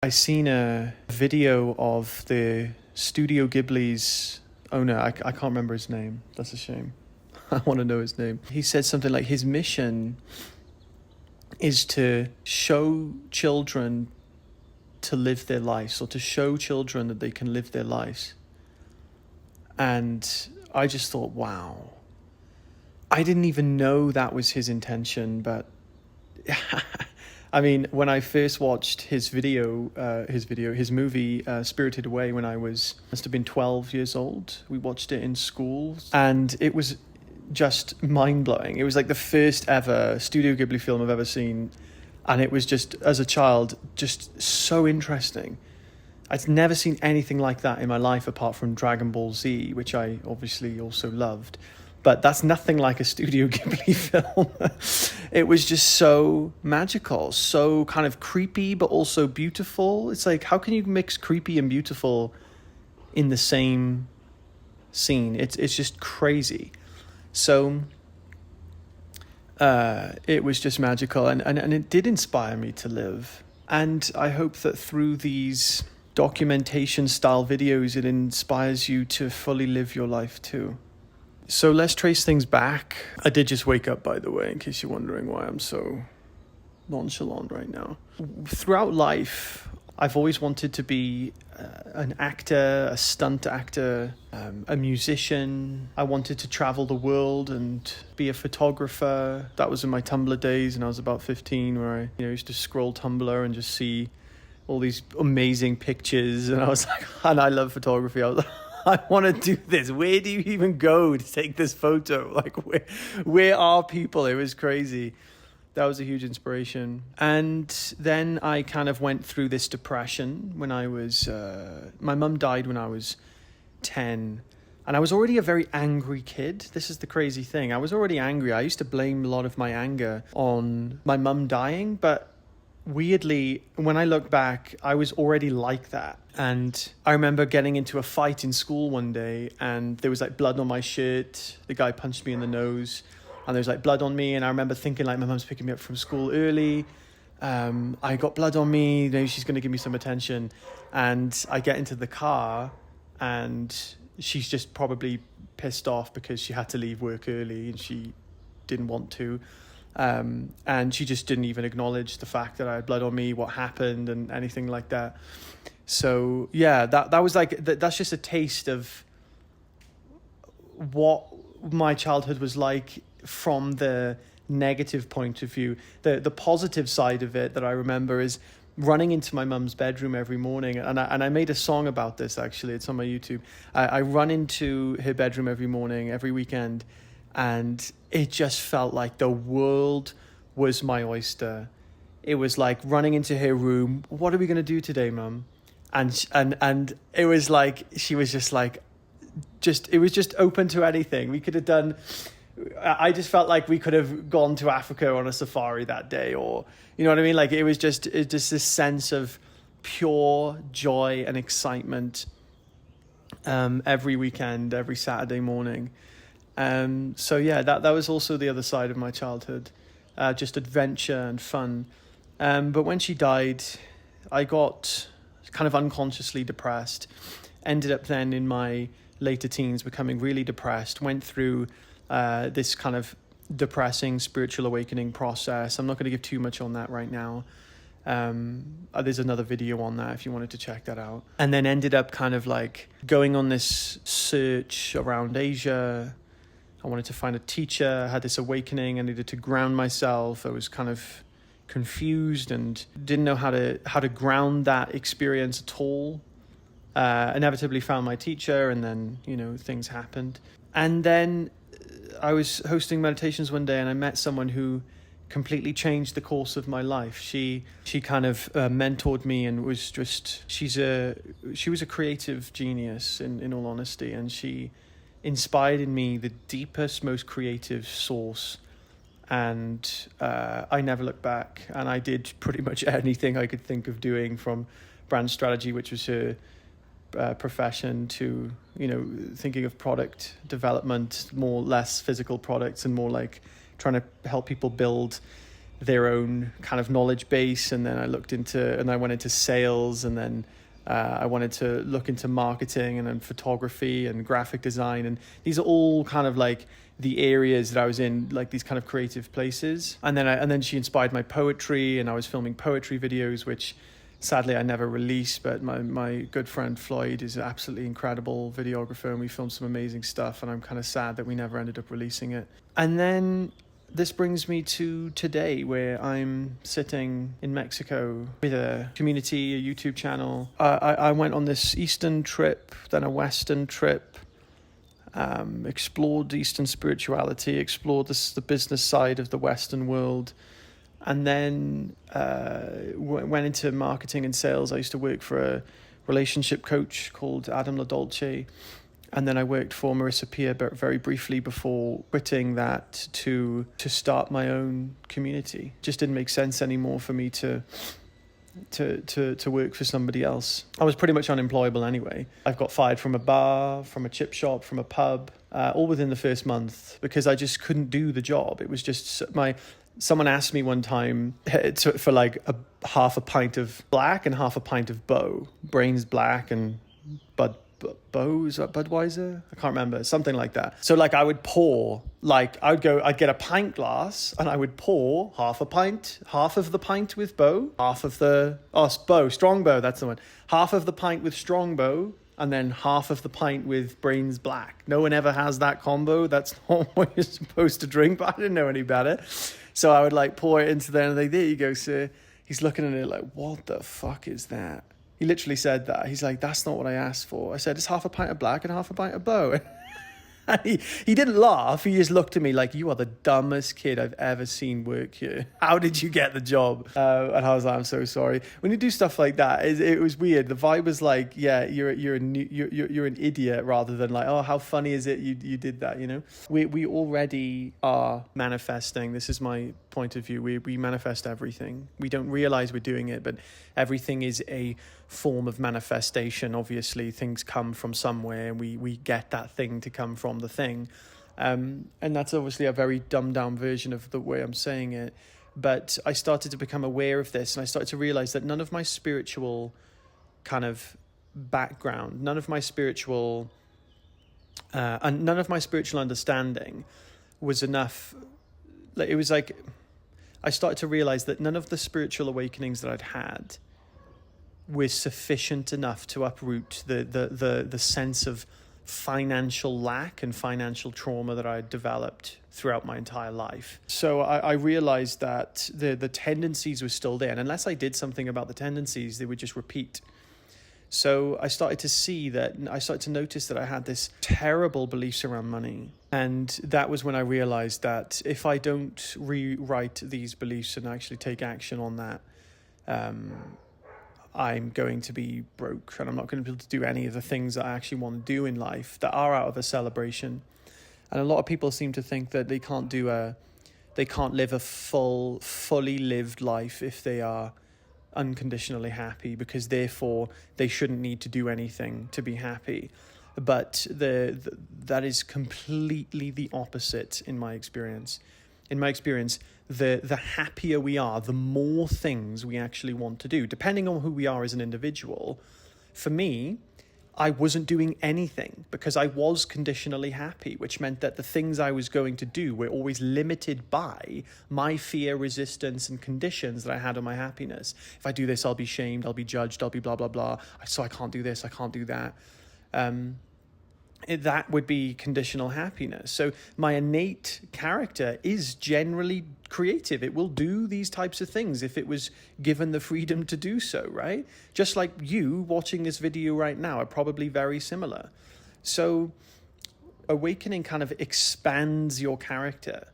I seen a video of the Studio Ghibli's owner. I can't remember his name. That's a shame. I want to know his name. He said something like his mission is to show children to live their lives, or to show children that they can live their lives. And I just thought, wow. I didn't even know that was his intention, but I mean, when I first watched his movie, Spirited Away, when I must have been 12 years old. We watched it in school, and it was just mind-blowing. It was like the first ever Studio Ghibli film I've ever seen, and it was just, as a child, just so interesting. I'd never seen anything like that in my life apart from Dragon Ball Z, which I obviously also loved. But that's nothing like a Studio Ghibli film. It was just so magical, so kind of creepy, but also beautiful. It's like, how can you mix creepy and beautiful in the same scene? It's just crazy. So it was just magical, and it did inspire me to live. And I hope that through these documentation style videos, it inspires you to fully live your life too. So let's trace things back. I did just wake up, by the way, in case you're wondering why I'm so nonchalant right now. Throughout life, I've always wanted to be an actor, a stunt actor, a musician. I wanted to travel the world and be a photographer. That was in my Tumblr days, and I was about 15, where I used to scroll Tumblr and just see all these amazing pictures. And I was like, and I love photography. I was like, I want to do this. Where do you even go to take this photo? Like, where are people? It was crazy. That was a huge inspiration. And then I kind of went through this depression when I was, my mum died when I was 10. And I was already a very angry kid. This is the crazy thing. I was already angry. I used to blame a lot of my anger on my mum dying. But weirdly, when I look back, I was already like that. And I remember getting into a fight in school one day, and there was like blood on my shirt. The guy punched me in the nose, and there was like blood on me. And I remember thinking, like, my mum's picking me up from school early. I got blood on me. Maybe she's going to give me some attention. And I get into the car, and she's just probably pissed off because she had to leave work early and she didn't want to. And she just didn't even acknowledge the fact that I had blood on me, what happened, and anything like that. So yeah, that was like, that's just a taste of what my childhood was like from the negative point of view. The positive side of it that I remember is running into my mum's bedroom every morning, and I made a song about this, actually. It's on my YouTube. I run into her bedroom every morning, every weekend, and it just felt like the world was my oyster. It was like running into her room. What are we going to do today, Mum? And it was like, she was just like, it was just open to anything. We could have done, I just felt like we could have gone to Africa on a safari that day, or, you know what I mean? Like, it was just this sense of pure joy and excitement every weekend, every Saturday morning. So yeah, that was also the other side of my childhood, just adventure and fun. But when she died, I got kind of unconsciously depressed. Ended up then in my later teens becoming really depressed. Went through this kind of depressing spiritual awakening process. I'm not going to give too much on that right now. There's another video on that if you wanted to check that out. And then ended up kind of like going on this search around Asia. I wanted to find a teacher. I had this awakening. I needed to ground myself. I was kind of confused and didn't know how to ground that experience at all. Inevitably found my teacher, and then, things happened. And then I was hosting meditations one day, and I met someone who completely changed the course of my life. She kind of mentored me, and was just, she was a creative genius in all honesty, and she inspired in me the deepest, most creative source. And I never looked back, and I did pretty much anything I could think of doing, from brand strategy, which was her profession, to thinking of product development, less physical products, and more like trying to help people build their own kind of knowledge base. And then I went into sales, and then I wanted to look into marketing and then photography and graphic design. And these are all kind of like the areas that I was in, like these kind of creative places. And then she inspired my poetry, and I was filming poetry videos, which sadly I never released, but my good friend Floyd is an absolutely incredible videographer, and we filmed some amazing stuff, and I'm kind of sad that we never ended up releasing it. And then this brings me to today, where I'm sitting in Mexico with a community, a YouTube channel. I went on this Eastern trip, then a Western trip, explored Eastern spirituality, explored the business side of the Western world, and then went into marketing and sales. I used to work for a relationship coach called Adam LaDolce, and then I worked for Marissa Peer very briefly before quitting that to start my own community. It just didn't make sense anymore for me to work for somebody else. I was pretty much unemployable anyway. I've got fired from a bar, from a chip shop, from a pub, all within the first month, because I just couldn't do the job. It was just someone asked me one time for like half a pint of black and half a pint of Bow. Brains black and Bow, is that Budweiser? I can't remember, something like that. So like I would pour, I'd get a pint glass and I would pour half of the pint with Bow, Strong Bow, that's the one. Half of the pint with Strong Bow, and then half of the pint with Brains Black. No one ever has that combo. That's not what you're supposed to drink, but I didn't know any better. So I would like pour it into there, and like, there you go, sir. He's looking at it like, what the fuck is that? He literally said that. He's like, that's not what I asked for. I said, it's half a pint of black and half a pint of Bow. And he didn't laugh. He just looked at me like, you are the dumbest kid I've ever seen work here. How did you get the job? And I was like, I'm so sorry. When you do stuff like that, it was weird. The vibe was like, yeah, you're an idiot, rather than like, oh, how funny is it you did that, you know? We already are manifesting. This is my point of view. We manifest everything. We don't realize we're doing it, but everything is a form of manifestation. Obviously, things come from somewhere, and we get that thing to come from the thing. And that's obviously a very dumbed down version of the way I'm saying it. But I started to become aware of this, and I started to realize that none of my spiritual kind of background, none of my spiritual understanding was enough. Like, it was like I started to realize that none of the spiritual awakenings that I'd had were sufficient enough to uproot the sense of financial lack and financial trauma that I had developed throughout my entire life. So I realized that the tendencies were still there, and unless I did something about the tendencies, they would just repeat. So I started to notice that I had this terrible beliefs around money. And that was when I realized that if I don't rewrite these beliefs and actually take action on that, I'm going to be broke, and I'm not going to be able to do any of the things that I actually want to do in life that are out of a celebration. And a lot of people seem to think that they can't live a fully lived life if they are unconditionally happy, because therefore they shouldn't need to do anything to be happy. But that is completely the opposite in my experience. In my experience, the happier we are, the more things we actually want to do, depending on who we are as an individual. For me, I wasn't doing anything because I was conditionally happy, which meant that the things I was going to do were always limited by my fear, resistance, and conditions that I had on my happiness. If I do this, I'll be shamed, I'll be judged, I'll be blah, blah, blah. So I can't do this, I can't do that. That would be conditional happiness. So my innate character is generally creative. It will do these types of things if it was given the freedom to do so, right? Just like you watching this video right now are probably very similar. So awakening kind of expands your character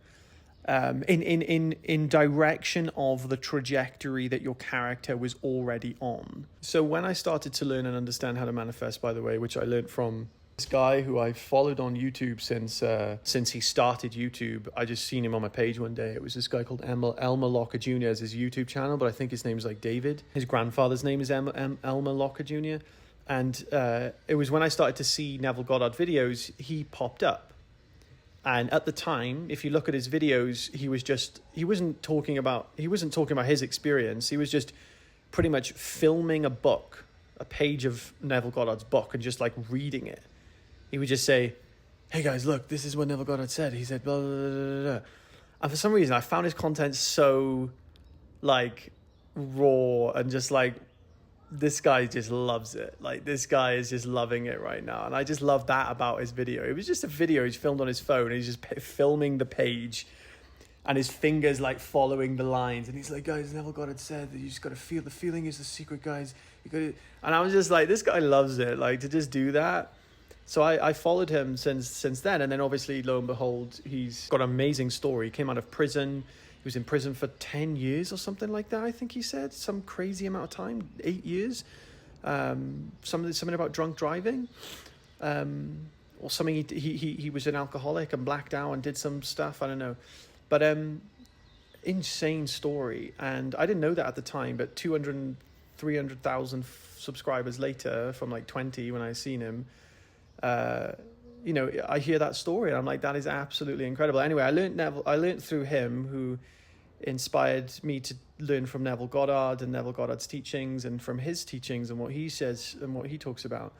in direction of the trajectory that your character was already on. So when I started to learn and understand how to manifest, by the way, which I learned from this guy who I followed on YouTube since he started YouTube. I just seen him on my page one day. It was this guy called Elmer Locker Jr. as his YouTube channel, but I think his name's like David. His grandfather's name is Elmer Locker Jr. And it was when I started to see Neville Goddard videos, he popped up. And at the time, if you look at his videos, he wasn't talking about his experience. He was just pretty much filming a page of Neville Goddard's book, and just like reading it. He would just say, "Hey guys, look, this is what Neville Goddard said. He said blah, blah, blah, blah." And for some reason, I found his content so like raw, and just like, this guy just loves it. Like, this guy is just loving it right now. And I just love that about his video. It was just a video he's filmed on his phone. He's just filming the page, and his fingers like following the lines. And he's like, "Guys, Neville Goddard said that you just got to feel. The feeling is the secret, guys. You got to." And I was just like, this guy loves it. Like, to just do that. So I followed him since then. And then obviously, lo and behold, he's got an amazing story. He came out of prison. He was in prison for 10 years or something like that, I think he said. Some crazy amount of time, 8 years. Something about drunk driving. Or something, he was an alcoholic and blacked out and did some stuff, I don't know. But insane story. And I didn't know that at the time, but 300,000 subscribers later, from like 20 when I seen him, you know, I hear that story and I'm like, that is absolutely incredible. Anyway, I learned through him, who inspired me to learn from Neville Goddard and Neville Goddard's teachings, and from his teachings and what he says and what he talks about.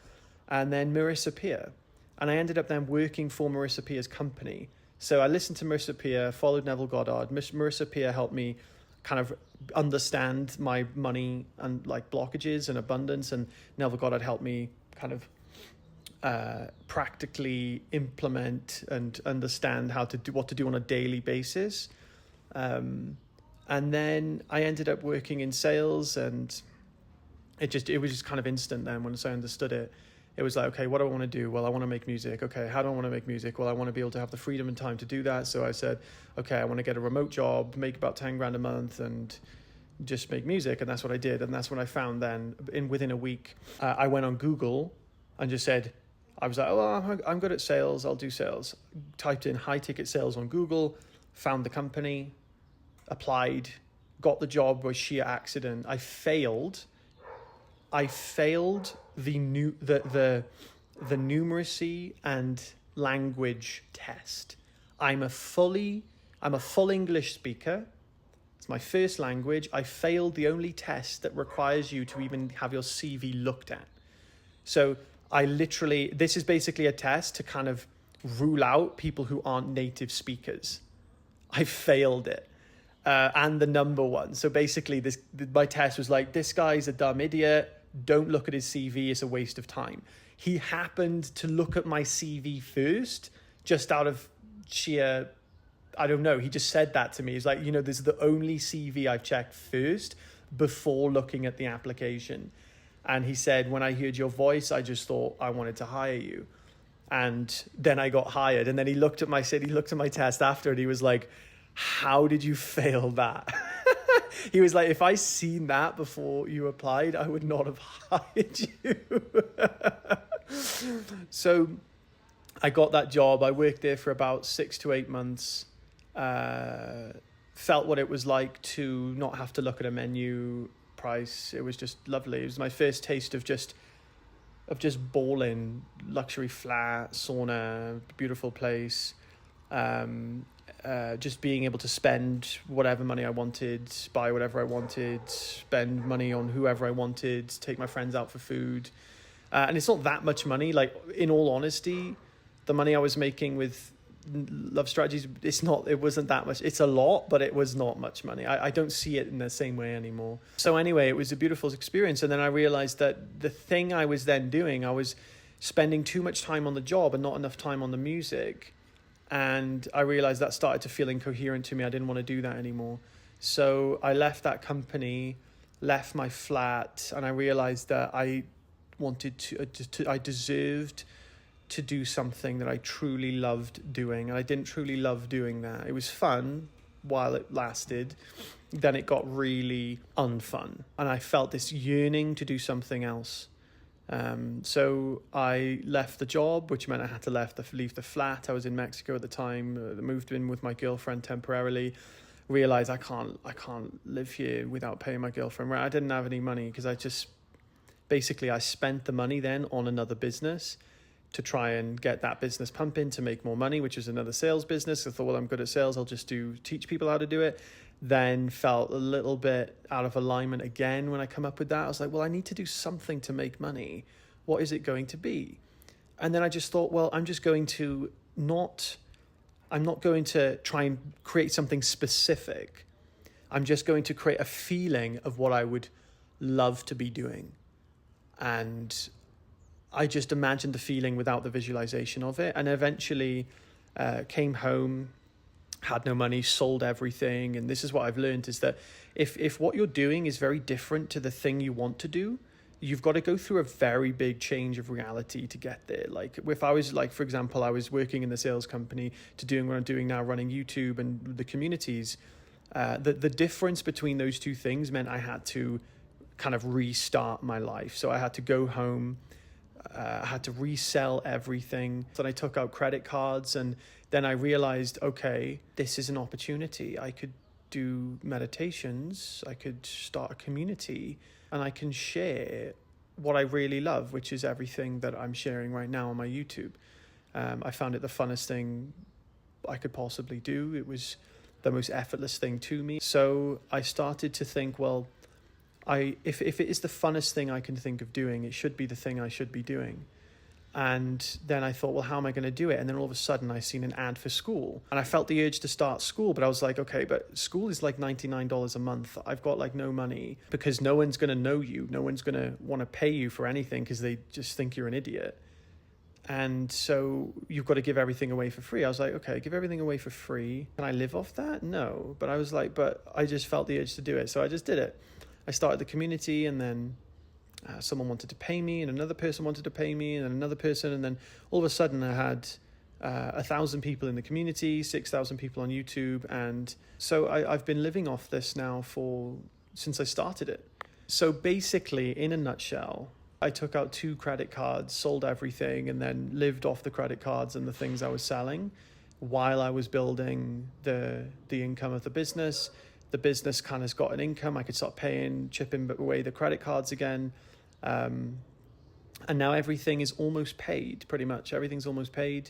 And then Marissa Peer. And I ended up then working for Marissa Peer's company. So I listened to Marissa Peer, followed Neville Goddard. Marissa Peer helped me kind of understand my money and like blockages and abundance, and Neville Goddard helped me kind of practically implement and understand what to do on a daily basis. And then I ended up working in sales, and it was just kind of instant then. Once I understood it, it was like, okay, what do I want to do? Well, I want to make music. Okay, how do I want to make music? Well, I want to be able to have the freedom and time to do that. So I said, okay, I want to get a remote job, make about 10 grand a month, and just make music. And that's what I did. And that's what I found then. Within a week, I went on Google and just said, I was like, oh, I'm good at sales. I'll do sales. Typed in high ticket sales on Google, found the company, applied, got the job by sheer accident. I failed the numeracy and language test. I'm a full English speaker. It's my first language. I failed the only test that requires you to even have your CV looked at. So this is basically a test to kind of rule out people who aren't native speakers. I failed it. And the number one. So basically my test was like, this guy's a dumb idiot. Don't look at his CV. It's a waste of time. He happened to look at my CV first, just out of sheer, I don't know. He just said that to me. He's like, this is the only CV I've checked first before looking at the application. And he said, when I heard your voice, I just thought I wanted to hire you. And then I got hired. And then he looked at my test after, and he was like, how did you fail that? He was like, if I seen that before you applied, I would not have hired you. So I got that job. I worked there for about 6 to 8 months. Felt what it was like to not have to look at a menu price. It was just lovely. It was my first taste of just balling, luxury flat, sauna, beautiful place. Just being able to spend whatever money I wanted, buy whatever I wanted, spend money on whoever I wanted, take my friends out for food. And it's not that much money. Like, in all honesty, the money I was making with Love Strategies, it wasn't that much. It's a lot, but it was not much money. I don't see it in the same way anymore. So anyway, it was a beautiful experience. And then I realized that the thing I was then doing, I was spending too much time on the job and not enough time on the music. And I realized that started to feel incoherent to me. I didn't want to do that anymore. So I left that company, left my flat, and I realized that I deserved to do something that I truly loved doing. And I didn't truly love doing that. It was fun while it lasted. Then it got really unfun. And I felt this yearning to do something else. So I left the job, which meant I had to leave the flat. I was in Mexico at the time, moved in with my girlfriend temporarily, realized I can't live here without paying my girlfriend rent. I didn't have any money because I spent the money then on another business to try and get that business pumping to make more money, which is another sales business. I thought, well, I'm good at sales. I'll just teach people how to do it. Then felt a little bit out of alignment again when I come up with that. I was like, well, I need to do something to make money. What is it going to be? And then I just thought, well, I'm not going to try and create something specific. I'm just going to create a feeling of what I would love to be doing. And I just imagined the feeling without the visualization of it. And eventually came home, had no money, sold everything. And this is what I've learned, is that if what you're doing is very different to the thing you want to do, you've got to go through a very big change of reality to get there. Like if I was for example, I was working in the sales company to doing what I'm doing now, running YouTube and the communities, the difference between those two things meant I had to kind of restart my life. So I had to go home, I had to resell everything. Then I took out credit cards, and then I realized, okay, this is an opportunity. I could do meditations, I could start a community, and I can share what I really love, which is everything that I'm sharing right now on my YouTube. I found it the funnest thing I could possibly do. It was the most effortless thing to me. So I started to think, well, if it is the funnest thing I can think of doing, it should be the thing I should be doing. And then I thought, well, how am I going to do it? And then all of a sudden I seen an ad for school, and I felt the urge to start school, but I was like, okay, but school is like $99 a month. I've got like no money, because no one's going to know you. No one's going to want to pay you for anything because they just think you're an idiot. And so you've got to give everything away for free. I was like, okay, give everything away for free. Can I live off that? No. But I was like, but I just felt the urge to do it. So I just did it. I started the community, and then someone wanted to pay me, and another person wanted to pay me, and another person. And then all of a sudden I had 1,000 people in the community, 6,000 people on YouTube. And so I've been living off this now since I started it. So basically, in a nutshell, I took out 2 credit cards, sold everything, and then lived off the credit cards and the things I was selling while I was building the income of the business. The business kind of got an income. I could start chipping away the credit cards again. And now everything is almost paid, pretty much. Everything's almost paid.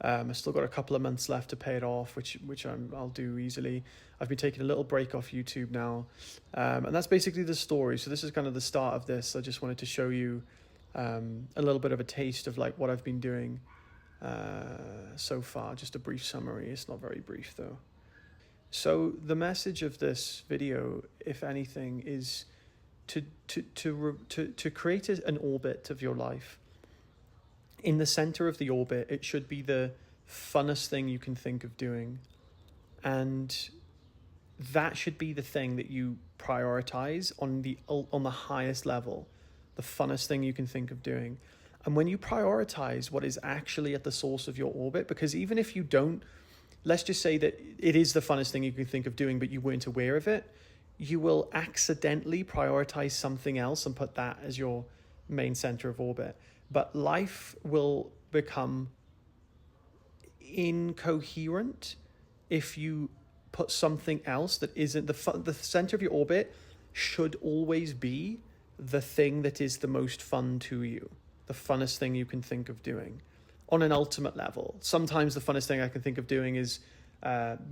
I've still got a couple of months left to pay it off, which I'll do easily. I've been taking a little break off YouTube now. And that's basically the story. So this is kind of the start of this. I just wanted to show you a little bit of a taste of like what I've been doing so far. Just a brief summary. It's not very brief though. So the message of this video, if anything, is to create an orbit of your life. In the center of the orbit, it should be the funnest thing you can think of doing. And that should be the thing that you prioritize on the highest level, the funnest thing you can think of doing. And when you prioritize what is actually at the source of your orbit, because even if you don't, let's just say that it is the funnest thing you can think of doing, but you weren't aware of it, you will accidentally prioritize something else and put that as your main center of orbit. But life will become incoherent if you put something else that isn't the center of your orbit. Should always be the thing that is the most fun to you, the funnest thing you can think of doing on an ultimate level. Sometimes the funnest thing I can think of doing is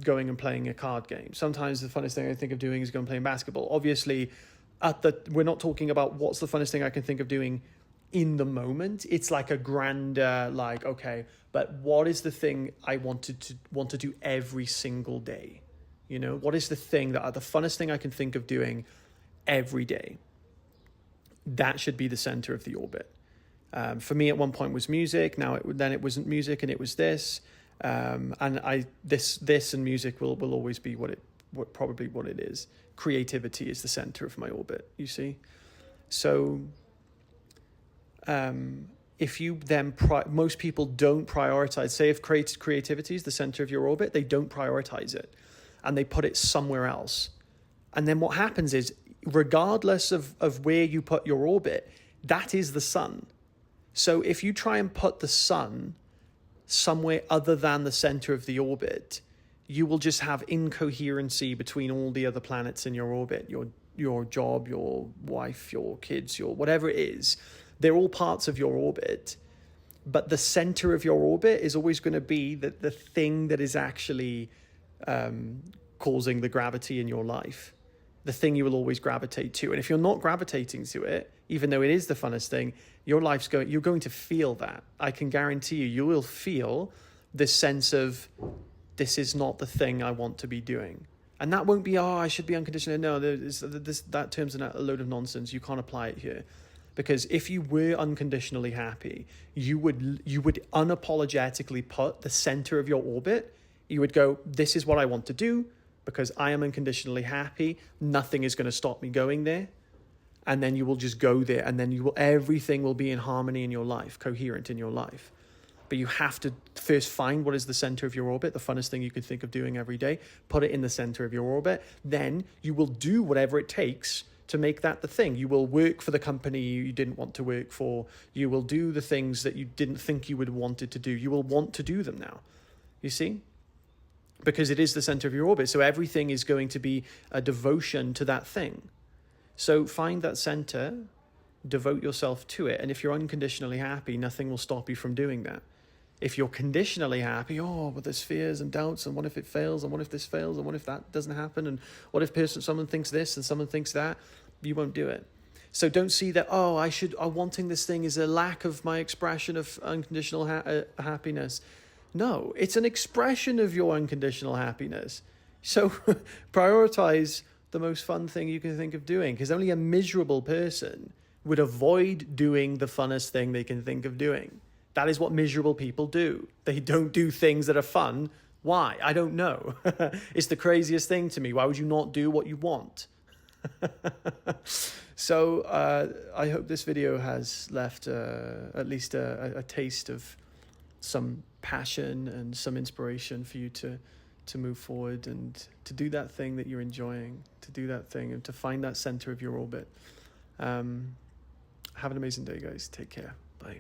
going and playing a card game. Sometimes the funnest thing I think of doing is going and playing basketball. Obviously, we're not talking about what's the funnest thing I can think of doing in the moment. It's like a grander, like, okay, but what is the thing I want to do every single day? You know, what is the thing the funnest thing I can think of doing every day? That should be the center of the orbit. For me, at one point was music. Then it wasn't music, and it was this. And this and music will always be what it is. Creativity is the center of my orbit. You see, so if you then most people don't prioritize. Say if creativity is the center of your orbit, they don't prioritize it, and they put it somewhere else. And then what happens is, regardless of where you put your orbit, that is the sun. So if you try and put the sun somewhere other than the center of the orbit, you will just have incoherency between all the other planets in your orbit, your job, your wife, your kids, your whatever it is. They're all parts of your orbit. But the center of your orbit is always going to be the thing that is actually causing the gravity in your life, the thing you will always gravitate to. And if you're not gravitating to it, even though it is the funnest thing, you're going to feel that. I can guarantee you will feel this sense of, this is not the thing I want to be doing. And that won't be, I should be unconditional. No, that term's a load of nonsense. You can't apply it here. Because if you were unconditionally happy, you would unapologetically put the center of your orbit. You would go, this is what I want to do because I am unconditionally happy. Nothing is going to stop me going there. And then you will just go there, and then everything will be in harmony in your life, coherent in your life. But you have to first find what is the center of your orbit, the funnest thing you could think of doing every day, put it in the center of your orbit. Then you will do whatever it takes to make that the thing. You will work for the company you didn't want to work for. You will do the things that you didn't think you would wanted to do. You will want to do them now. You see? Because it is the center of your orbit. So everything is going to be a devotion to that thing. So find that center, devote yourself to it. And if you're unconditionally happy, nothing will stop you from doing that. If you're conditionally happy, but there's fears and doubts, and what if it fails, and what if this fails, and what if that doesn't happen, and what if someone thinks this and someone thinks that, you won't do it. So don't see that, wanting this thing is a lack of my expression of unconditional happiness. No, it's an expression of your unconditional happiness. So prioritize the most fun thing you can think of doing, because only a miserable person would avoid doing the funnest thing they can think of doing. That is what miserable people do. They don't do things that are fun. Why? I don't know. It's the craziest thing to me. Why would you not do what you want? So I hope this video has left at least a taste of some passion and some inspiration for you to move forward and to do that thing that you're enjoying, to do that thing and to find that center of your orbit. Have an amazing day, guys. Take care. Bye.